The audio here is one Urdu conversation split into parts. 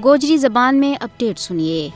گوجری زبان میں اپڈیٹ سنیے۔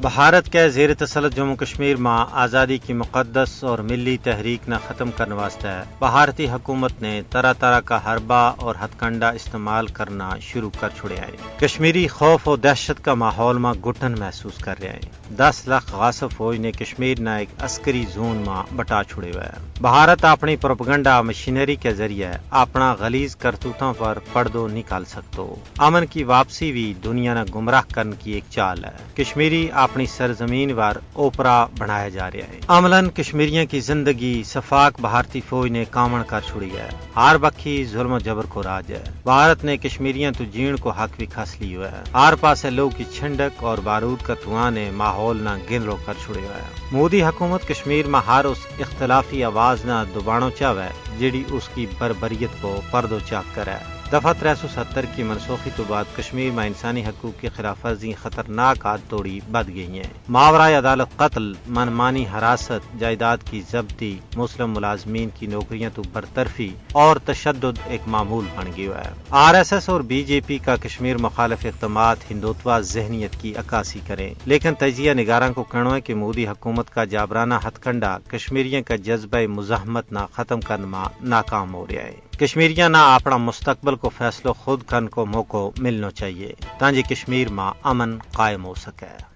بھارت کے زیر تسلط جموں کشمیر میں آزادی کی مقدس اور ملی تحریک نہ ختم کرنے واسطے بھارتی حکومت نے طرح طرح کا حربہ اور ہتھ کنڈا استعمال کرنا شروع کر چھڑے آئے۔ کشمیری خوف اور دہشت کا ماحول میں گھٹن محسوس کر رہے ہیں۔ 10 لاکھ غاصب فوج نے کشمیر نہ ایک عسکری زون میں بٹا چھڑے ہوئے ہیں۔ بھارت اپنی پروپیگنڈا مشینری کے ذریعے اپنا غلیظ کرتوتوں پر پردو نکال سکتو۔ امن کی واپسی بھی دنیا نے گمراہ کرنے کی ایک چال ہے۔ کشمیری اپنی سرزمین پر اوپرا بنایا جا رہا ہے۔ عملاً کشمیریوں کی زندگی صفاق بھارتی فوج نے کامن کر چھڑی ہے۔ ہر بکھی ظلم و جبر کو راج ہے۔ بھارت نے کشمیریوں تو جین کو حق بھی کھس لی ہوا ہے۔ ہر پاسے لوگ کی چھنڈک اور بارود کا دھواں نے ماحول نہ گن رو کر چھڑے ہوا ہے۔ مودی حکومت کشمیر میں ہر اس اختلافی آواز نہ دباڑوں چاہے جڑی اس کی بربریت کو پردو چاک کرے۔ دفعہ 370 کی منسوخی تو بعد کشمیر میں انسانی حقوق کی خلاف ورزی خطرناک حد توڑی بڑھ گئی ہیں۔ ماورائے عدالت قتل، منمانی حراست، جائیداد کی ضبطی، مسلم ملازمین کی نوکریاں تو برطرفی اور تشدد ایک معمول بن گیا ہے۔ RSS اور BJP کا کشمیر مخالف اقدامات ہندوتوا ذہنیت کی عکاسی کریں، لیکن تجزیہ نگاروں کو کہنا ہے کہ مودی حکومت کا جابرانہ ہتھ کنڈا کشمیریوں کا جذبہ مزاحمت نہ ختم کرنے میں ناکام ہو رہا ہے۔ کشمیریاں نہ اپنا مستقبل کو فیصلو خود کرنے کو موقع ملنا چاہیے تاکہ کشمیر میں امن قائم ہو سکے۔